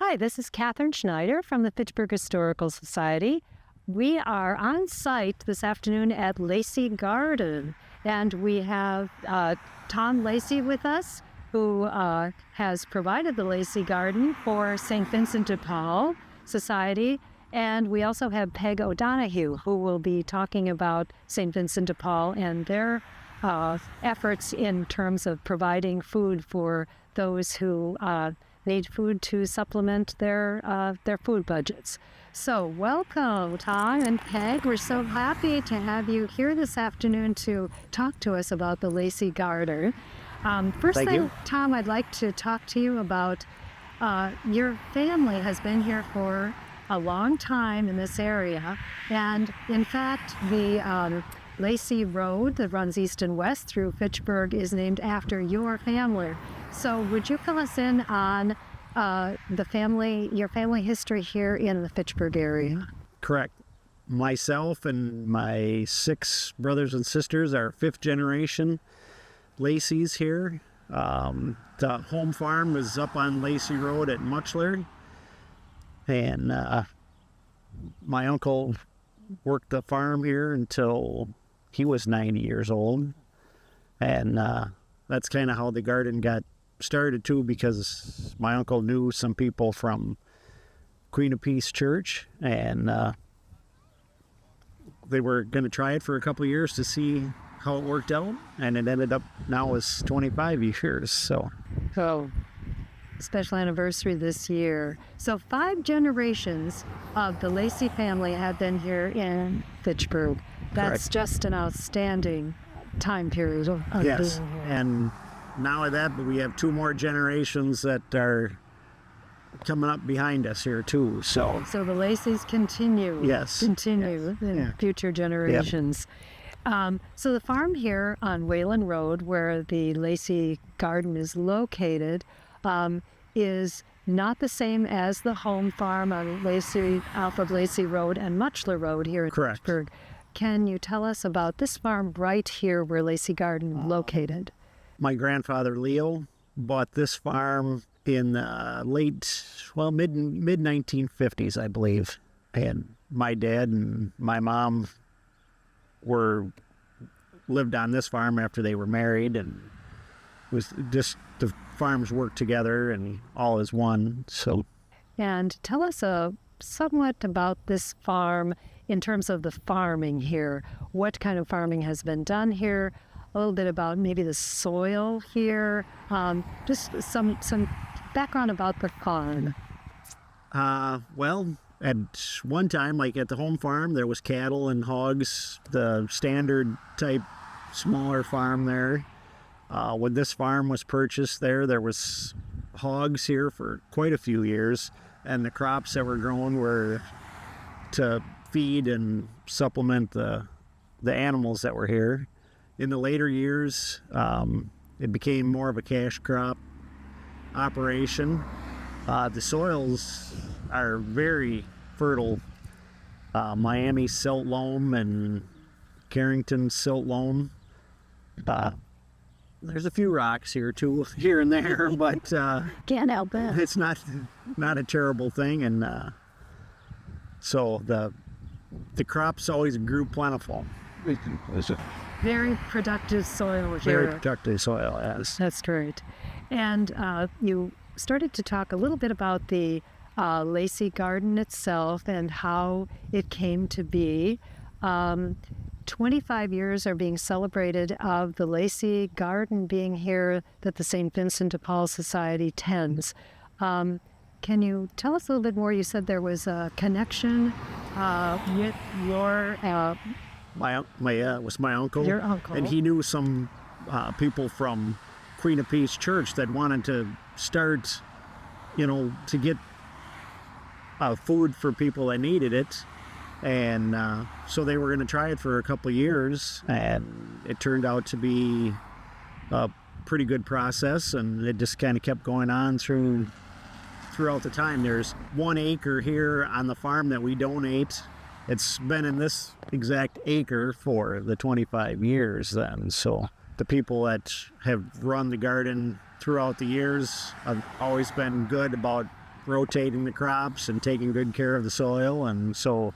Hi, this is Catherine Schneider from the Fitchburg Historical Society. We are on site this afternoon at Lacy Garden, and we have Tom Lacy with us, who has provided the Lacy Garden for St. Vincent de Paul Society. And we also have Peg O'Donoghue, who will be talking about St. Vincent de Paul and their efforts in terms of providing food for those who need food to supplement their food budgets. So welcome, Tom and Peg. We're so happy to have you here this afternoon to talk to us about the Lacy Garden. First Thank thing, you. Tom, I'd like to talk to you about your family has been here for a long time in this area. And in fact, the Lacy Road that runs east and west through Fitchburg is named after your family. So would you fill us in on your family history here in the Fitchburg area? Correct. Myself and my 6 brothers and sisters are 5th generation Lacys here. The home farm is up on Lacy Road at Muchler. And my uncle worked the farm here until he was 90 years old. And that's kind of how the garden got started too, because my uncle knew some people from Queen of Peace Church, and they were going to try it for a couple of years to see how it worked out, and it ended up now is 25 years. So Special anniversary this year. So 5 generations of the Lacy family have been here in Fitchburg. That's Correct. just an outstanding time period of yes, being here. and now that we have 2 more generations that are coming up behind us here too. So So the Lacys continue in future generations. So the farm here on Whalen Road, where the Lacy Garden is located, is not the same as the home farm on Lacy, off of Lacy Road and Muchler Road here in Correct. Fitchburg. Can you tell us about this farm right here where Lacy Garden is located? my grandfather Leo bought this farm in mid 1950s, I believe. And my dad and my mom lived on this farm after they were married, and it was just the farms worked together and all is one. So, And tell us somewhat about this farm in terms of the farming here. What kind of farming has been done here? A little bit about maybe the soil here. Just some background about the farm. well, at one time, like at the home farm, there was cattle and hogs, the standard type smaller farm there. When this farm was purchased there was hogs here for quite a few years, and the crops that were grown were to feed and supplement the animals that were here. In the later years, it became more of a cash crop operation. The soils are very fertile. Miami silt loam and Carrington silt loam. There's a few rocks here too, here and there, but Can't help it. it's not a terrible thing. And so the crops always grew plentiful. Very productive soil here. Very productive soil, yes. That's great. And you started to talk a little bit about the Lacy Garden itself and how it came to be. 25 years are being celebrated of the Lacy Garden being here that the St. Vincent de Paul Society tends. Can you tell us a little bit more? You said there was a connection with your was my uncle. Your uncle. And he knew some people from Queen of Peace Church that wanted to start, to get food for people that needed it. And so they were going to try it for a couple of years, and it turned out to be a pretty good process, and it just kind of kept going on throughout the time. There's 1 acre here on the farm that we donate. It's been in this exact acre for the 25 years then. So the people that have run the garden throughout the years have always been good about rotating the crops and taking good care of the soil. And so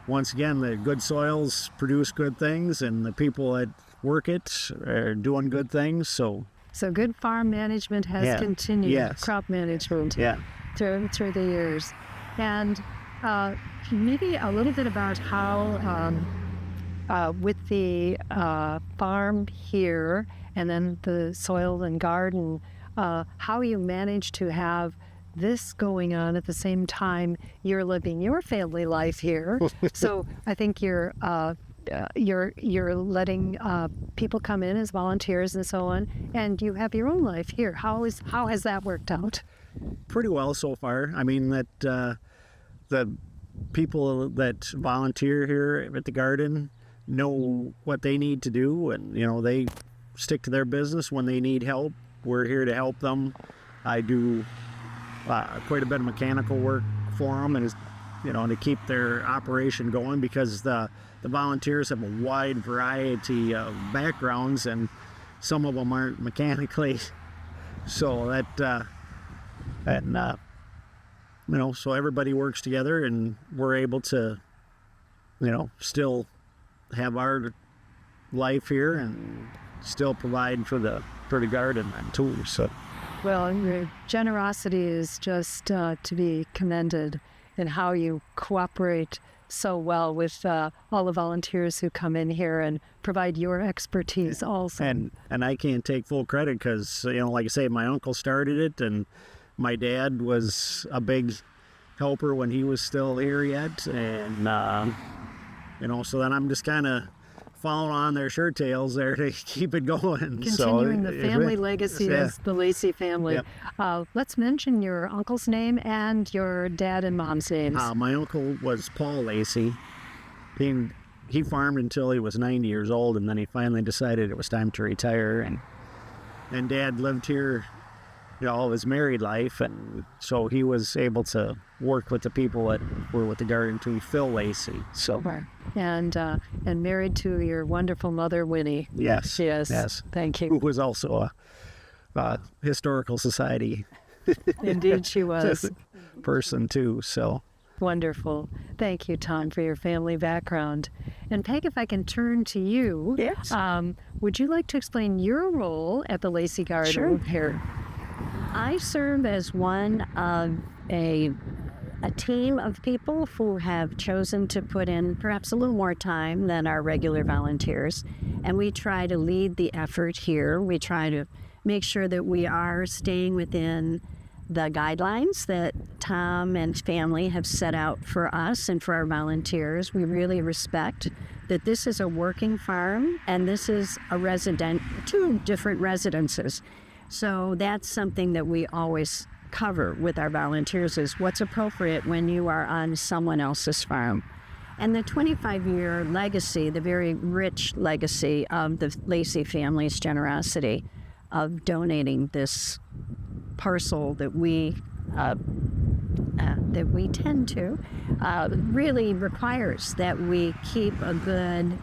once again, the good soils produce good things, and the people that work it are doing good things. So good farm management has continued. Yes. Crop management. Yeah. Through the years. And maybe a little bit about how with the farm here and then the soil and garden, how you manage to have this going on at the same time you're living your family life here. So I think you're letting people come in as volunteers and so on, and you have your own life here. How has that worked out? Pretty well so far. I mean, that the people that volunteer here at the garden know what they need to do, and they stick to their business. When they need help, we're here to help them. I do quite a bit of mechanical work for them, and to keep their operation going, because the volunteers have a wide variety of backgrounds, and some of them aren't mechanically. So that so everybody works together, and we're able to still have our life here and still provide for the garden too. So well, your generosity is just to be commended, in how you cooperate so well with all the volunteers who come in here and provide your expertise also. And I can't take full credit, because like I say, my uncle started it, and my dad was a big helper when he was still here yet, and so then I'm just kind of following on their shirt tails there to keep it going. Continuing the family legacy as the Lacy family. Yep. Let's mention your uncle's name and your dad and mom's names. My uncle was Paul Lacy. He farmed until he was 90 years old, and then he finally decided it was time to retire. And Dad lived here all of his married life, and so he was able to work with the people that were with the garden too, Phil Lacy. So and married to your wonderful mother, Winnie. Yes. Thank you. Who was also a historical society Indeed she was. person too. So wonderful. Thank you, Tom, for your family background. And Peg, if I can turn to you. Yes. Would you like to explain your role at the Lacy Garden? Sure. Here? I serve as one of a team of people who have chosen to put in perhaps a little more time than our regular volunteers. And we try to lead the effort here. We try to make sure that we are staying within the guidelines that Tom and family have set out for us and for our volunteers. We really respect that this is a working farm, and this is two different residences. So that's something that we always cover with our volunteers, is what's appropriate when you are on someone else's farm. And the 25-year legacy, the very rich legacy of the Lacy family's generosity of donating this parcel that we tend to, really requires that we keep a good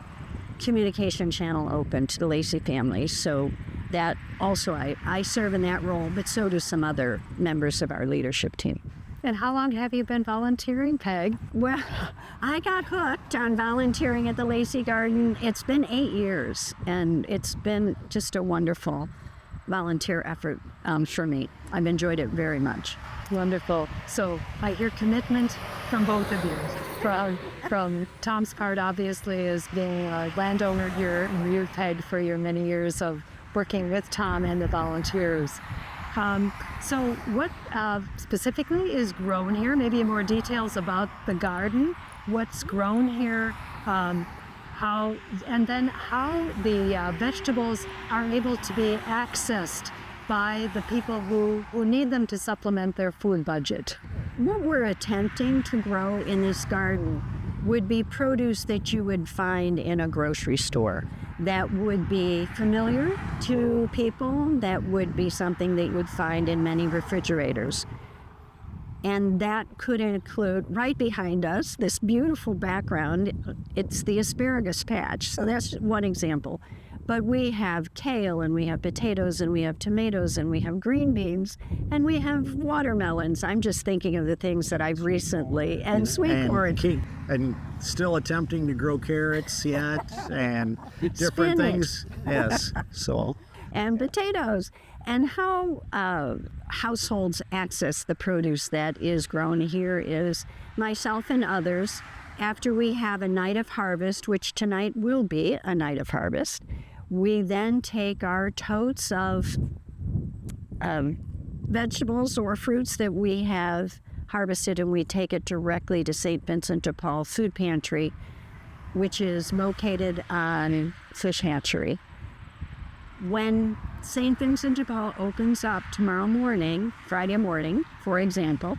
communication channel open to the Lacy family. So that also, I serve in that role, but so do some other members of our leadership team. And how long have you been volunteering, Peg? Well, I got hooked on volunteering at the Lacy Garden. It's been 8 years, and it's been just a wonderful volunteer effort for me. I've enjoyed it very much. Wonderful. So I hear commitment from both of you. From Tom's part, obviously, as being a landowner here, and you, Peg, for your many years of working with Tom and the volunteers. So what specifically is grown here? Maybe more details about the garden, what's grown here, how the vegetables are able to be accessed by the people who need them to supplement their food budget. What we're attempting to grow in this garden would be produce that you would find in a grocery store, that would be familiar to people, that would be something that you would find in many refrigerators. And that could include, right behind us, this beautiful background. It's the asparagus patch. So that's one example. But we have kale, and we have potatoes, and we have tomatoes, and we have green beans, and we have watermelons. I'm just thinking of the things that I've recently, and sweet corn. And still attempting to grow carrots yet, and different things. Yes, so. And potatoes. And how households access the produce that is grown here is myself and others, after we have a night of harvest, which tonight will be a night of harvest, we then take our totes of vegetables or fruits that we have harvested, and we take it directly to St. Vincent de Paul Food Pantry, which is located on Fish Hatchery. When St. Vincent de Paul opens up tomorrow morning, Friday morning, for example,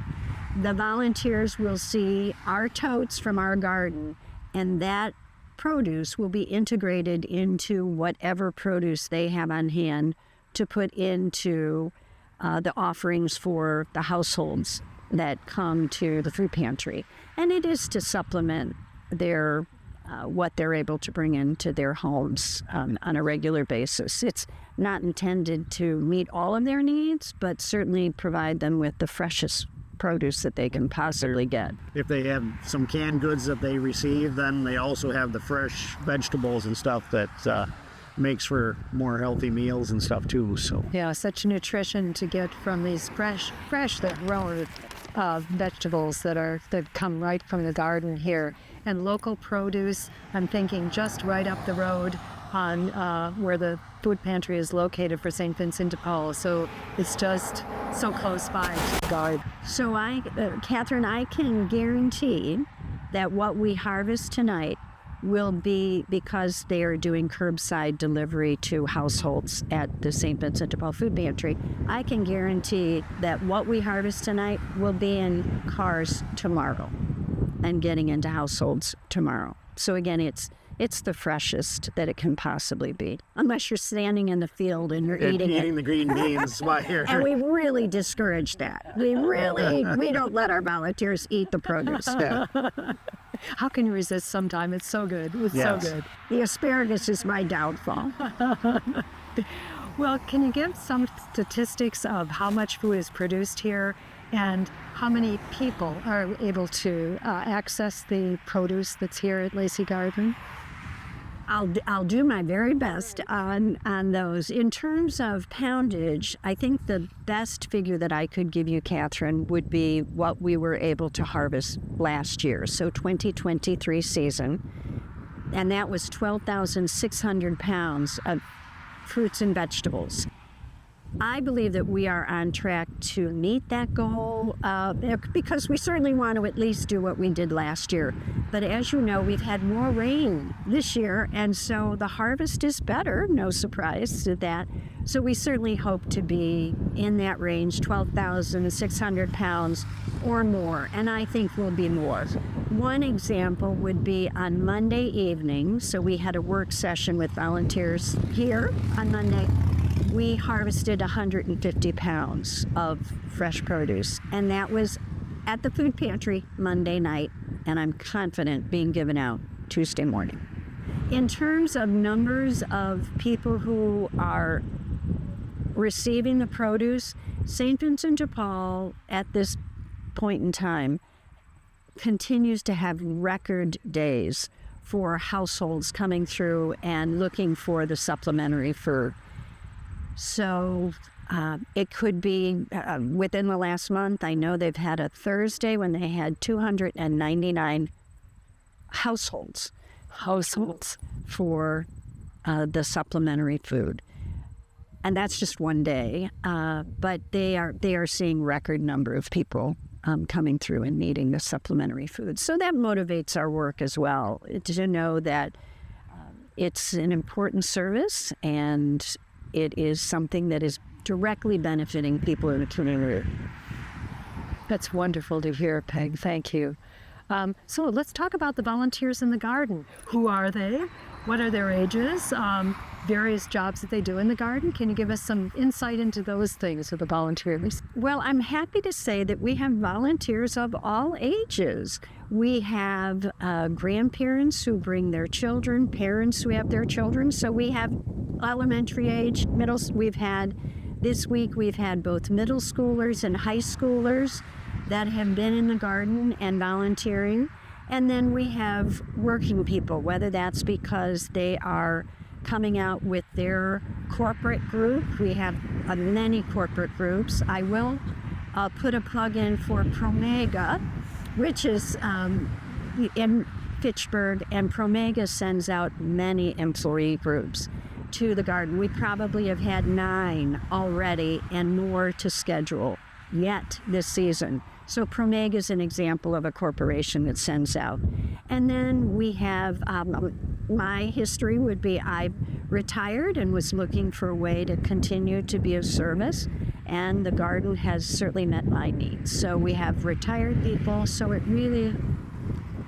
the volunteers will see our totes from our garden, and that produce will be integrated into whatever produce they have on hand to put into the offerings for the households that come to the food pantry. And it is to supplement their what they're able to bring into their homes on a regular basis. It's not intended to meet all of their needs, but certainly provide them with the freshest produce that they can possibly get. If they have some canned goods that they receive, then they also have the fresh vegetables and stuff that makes for more healthy meals and stuff too. So Yeah, such nutrition to get from these fresh that grown vegetables that come right from the garden here, and local produce. I'm thinking just right up the road on where the food pantry is located for St. Vincent de Paul. So it's just so close by to the garden. So Catherine, I can guarantee that what we harvest tonight will be, because they are doing curbside delivery to households at the St. Vincent de Paul Food Pantry, I can guarantee that what we harvest tonight will be in cars tomorrow and getting into households tomorrow. So again, it's the freshest that it can possibly be, unless you're standing in the field and you're eating the green beans while you're... And we really discourage that. We don't let our volunteers eat the produce. Yeah. How can you resist sometime? It's so good. It's so good. The asparagus is my downfall. Well, can you give some statistics of how much food is produced here and how many people are able to access the produce that's here at Lacy Garden? I'll do my very best on those. In terms of poundage, I think the best figure that I could give you, Catherine, would be what we were able to harvest last year, so 2023 season, and that was 12,600 pounds of fruits and vegetables. I believe that we are on track to meet that goal because we certainly want to at least do what we did last year. But as you know, we've had more rain this year, and so the harvest is better, no surprise to that. So we certainly hope to be in that range, 12,600 pounds or more, and I think we'll be more. One example would be on Monday evening. So we had a work session with volunteers here on Monday. We harvested 150 pounds of fresh produce, and that was at the food pantry Monday night, and I'm confident being given out Tuesday morning. In terms of numbers of people who are receiving the produce, St. Vincent de Paul at this point in time continues to have record days for households coming through and looking for the supplementary food. So it could be within the last month. I know they've had a Thursday when they had 299 households for the supplementary food. And that's just one day. But they are seeing record number of people coming through and needing the supplementary food. So that motivates our work as well, to know that it's an important service and it is something that is directly benefiting people in the community. That's wonderful to hear, Peg. Thank you. So let's talk about the volunteers in the garden. Who are they? What are their ages? various jobs that they do in the garden. Can you give us some insight into those things with the volunteers? Well, I'm happy to say that we have volunteers of all ages. We have grandparents who bring their children, parents who have their children. So we have elementary age, this week we've had both middle schoolers and high schoolers that have been in the garden and volunteering. And then we have working people, whether that's because they are coming out with their corporate group. We have many corporate groups. I will put a plug in for Promega, which is in Fitchburg, and Promega sends out many employee groups to the garden. We probably have had 9 already and more to schedule yet this season. So Promega is an example of a corporation that sends out. And then we have, my history would be I retired and was looking for a way to continue to be of service, and the garden has certainly met my needs. So we have retired people, so it really,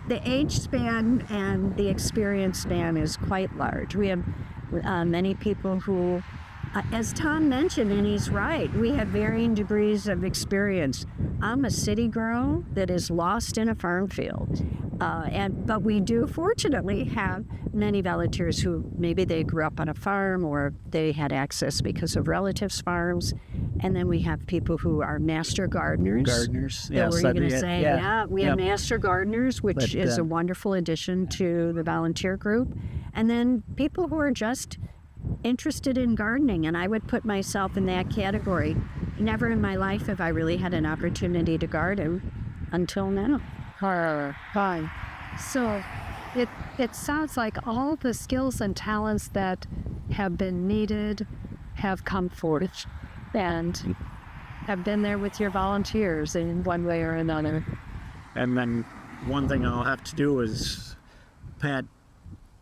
the age span and the experience span is quite large. We have many people who, as Tom mentioned, and he's right, we have varying degrees of experience. I'm a city girl that is lost in a farm field. But we do fortunately have many volunteers who maybe they grew up on a farm or they had access because of relatives' farms. And then we have people who are master gardeners. Gardeners, Yeah, yes. were you going to say? Yeah, we have Yep. master gardeners, which is a wonderful addition to the volunteer group. And then people who are just interested in gardening, and I would put myself in that category. Never in my life have I really had an opportunity to garden until now. Fine. So it sounds like all the skills and talents that have been needed have come forth and have been there with your volunteers in one way or another. And then one thing I'll have to do is pat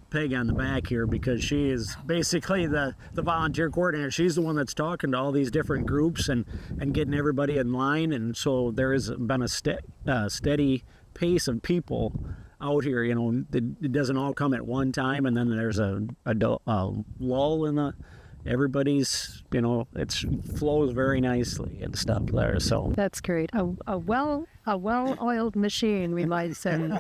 Peg on the back here, because she is basically the volunteer coordinator. She's the one that's talking to all these different groups and getting everybody in line. And so there has been a steady pace of people out here. You know, it doesn't all come at one time, and then there's a lull in the everybody's, you know, it flows very nicely and stuff there. So That's great. A well-oiled machine, we might say.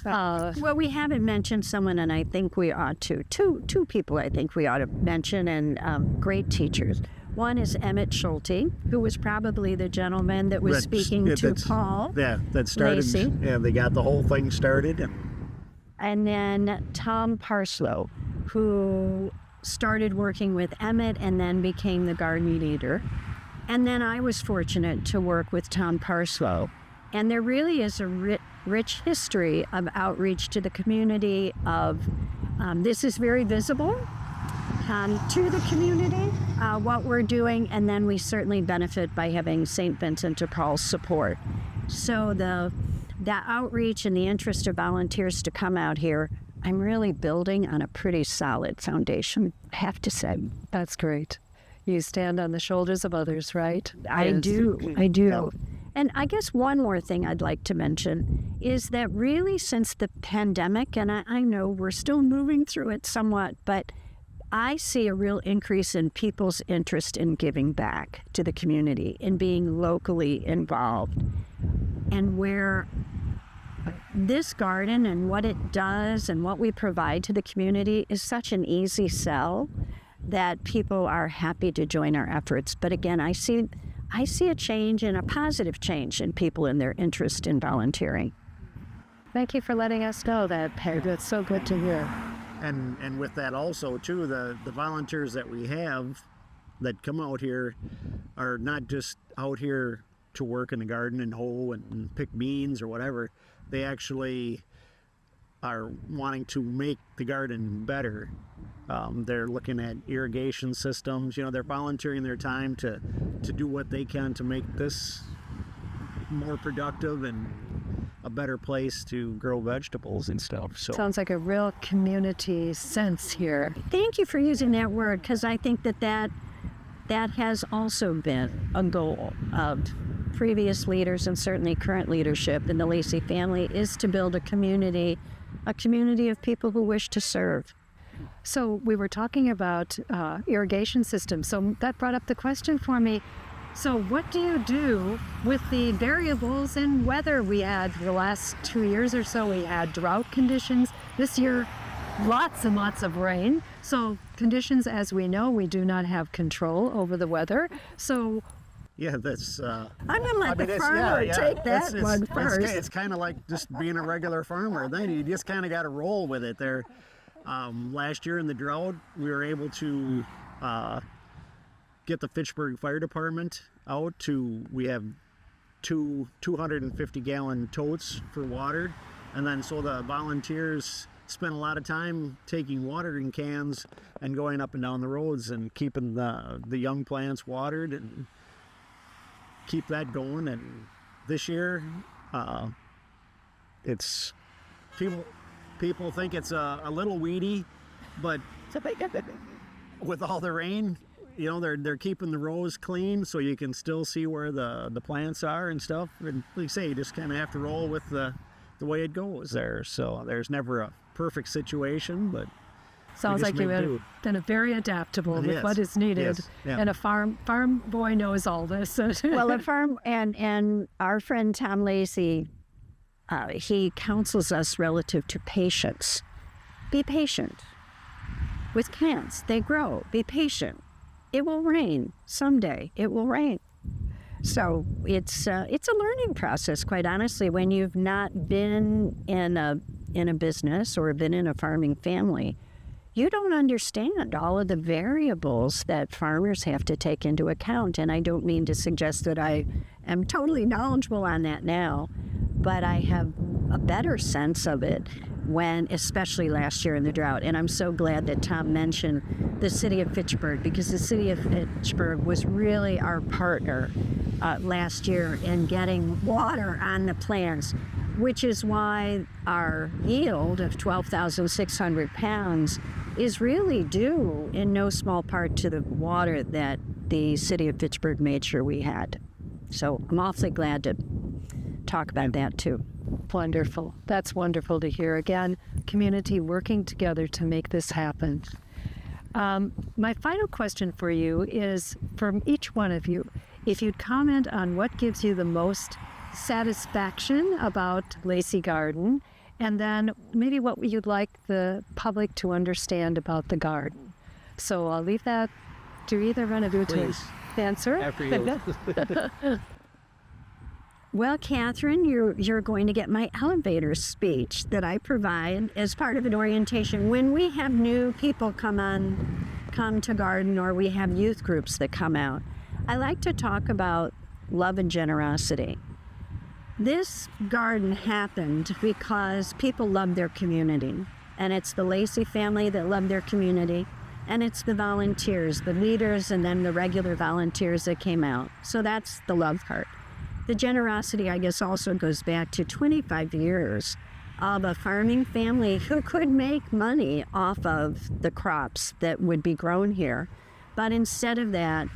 Well, we haven't mentioned someone, and I think we ought to. Two people I think we ought to mention, and great teachers. One is Emmett Schulte, who was probably the gentleman that was speaking to Paul. Yeah, that started. Lacy. Yeah, they got the whole thing started. And then Tom Parslow, who started working with Emmett and then became the garden leader. And then I was fortunate to work with Tom Parslow. And there really is a rich history of outreach to the community of, this is very visible to the community, what we're doing, and then we certainly benefit by having St. Vincent de Paul's support. So the outreach and the interest of volunteers to come out here, I'm really building on a pretty solid foundation, I have to say. That's great. You stand on the shoulders of others, right? I do. Yeah. And I guess one more thing I'd like to mention is that really since the pandemic, and I know we're still moving through it somewhat, but I see a real increase in people's interest in giving back to the community, in being locally involved. And where this garden and what it does and what we provide to the community is such an easy sell that people are happy to join our efforts. But again, I see a change, and a positive change in people in their interest in volunteering. Thank you for letting us know that, Peg. That's so good to hear. And with that also, too, the volunteers that we have that come out here are not just out here to work in the garden and hoe and pick beans or whatever. They actually are wanting to make the garden better. They're looking at irrigation systems. You know, they're volunteering their time to do what they can to make this more productive and a better place to grow vegetables and stuff. So Sounds like a real community sense here. Thank you for using that word, because I think that has also been a goal of previous leaders and certainly current leadership in the Lacy family, is to build a community of people who wish to serve. So we were talking about irrigation systems. So that brought up the question for me. So what do you do with the variables in weather? We had the last 2 years or so, we had drought conditions. This year, lots and lots of rain. So conditions, as we know, we do not have control over the weather. So Yeah, that's. I'm going to let the farmer take that one first. It's kind of like just being a regular farmer. Then you just kind of got to roll with it. There, last year in the drought, we were able to get the Fitchburg Fire Department out to. We have two 250-gallon totes for water, and then so the volunteers spent a lot of time taking watering cans and going up and down the roads and keeping the young plants watered and keep that going. And this year, it's people think it's a little weedy, but with all the rain, you know, they're keeping the rows clean so you can still see where the plants are and stuff. And like I say, you just kind of have to roll with the way it goes there. So there's never a perfect situation, but sounds like you've been very adaptable with what is needed. Yes. Yeah. And a farm boy knows all this. Well, a farm, and our friend Tom Lacy, he counsels us relative to patience. Be patient. With plants, they grow. Be patient. It will rain someday. It will rain. So it's a learning process, quite honestly. When you've not been in a business or been in a farming family, you don't understand all of the variables that farmers have to take into account. And I don't mean to suggest that I am totally knowledgeable on that now, but I have a better sense of it when, especially last year in the drought. And I'm so glad that Tom mentioned the city of Fitchburg, because the city of Fitchburg was really our partner last year in getting water on the plants, which is why our yield of 12,600 pounds is really due in no small part to the water that the city of Fitchburg made sure we had. So I'm awfully glad to talk about that too. Wonderful. That's wonderful to hear. Again, community working together to make this happen. My final question for you is, from each one of you, if you'd comment on what gives you the most satisfaction about Lacy Garden, and then maybe what you'd like the public to understand about the garden. So I'll leave that to either one of you to answer. After you. Well, Catherine, you're going to get my elevator speech that I provide as part of an orientation when we have new people come to garden, or we have youth groups that come out. I like to talk about love and generosity. This garden happened because people love their community, and it's the Lacy family that love their community, and it's the volunteers, the leaders, and then the regular volunteers that came out. So that's the love part. The generosity, I guess, also goes back to 25 years of a farming family who could make money off of the crops that would be grown here. But instead of that,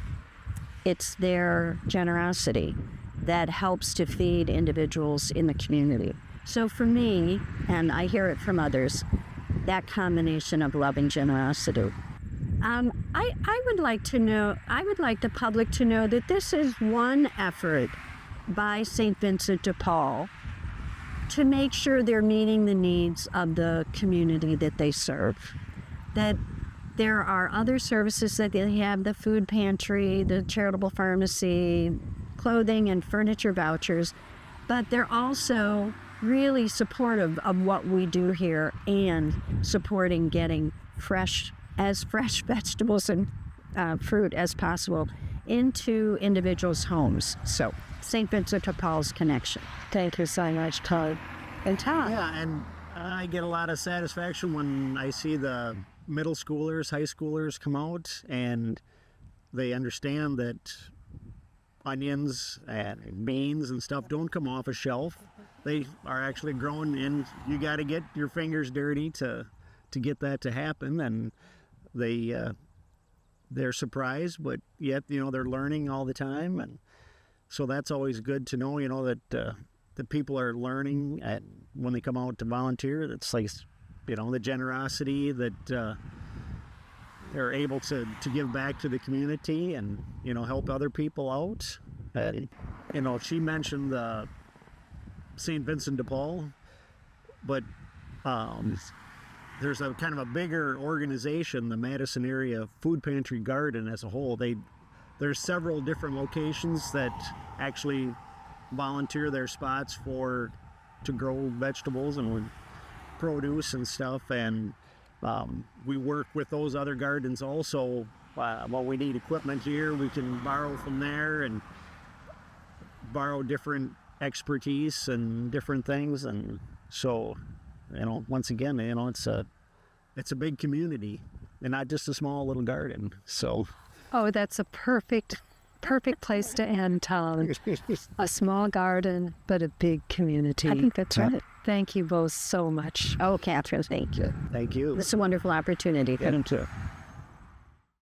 it's their generosity that helps to feed individuals in the community. So for me, and I hear it from others, that combination of love and generosity. I would like the public to know that this is one effort by St. Vincent de Paul to make sure they're meeting the needs of the community that they serve. That there are other services that they have, the food pantry, the charitable pharmacy, clothing and furniture vouchers, but they're also really supportive of what we do here and supporting getting fresh vegetables and fruit as possible into individuals' homes. So St. Vincent de Paul's connection. Thank you so much, Todd. And Todd. Yeah, and I get a lot of satisfaction when I see the middle schoolers, high schoolers come out and they understand that onions and beans and stuff don't come off a shelf. They are actually grown in. You got to get your fingers dirty to get that to happen, and they're surprised, but yet they're learning all the time, and so that's always good to know. That the people are learning, and when they come out to volunteer, it's like the generosity that are able to give back to the community and, help other people out. And, she mentioned the St. Vincent de Paul, but there's a kind of a bigger organization, the Madison Area Food Pantry Garden as a whole. There's several different locations that actually volunteer their spots to grow vegetables and produce and stuff, and we work with those other gardens also. When we need equipment here, we can borrow from there and borrow different expertise and different things. And so, once again, it's a big community and not just a small little garden. So, Oh, that's a perfect place to end, Tom. A small garden, but a big community. I think that's right. Thank you both so much. Oh, Catherine, thank you. Thank you. This is a wonderful opportunity. Yeah.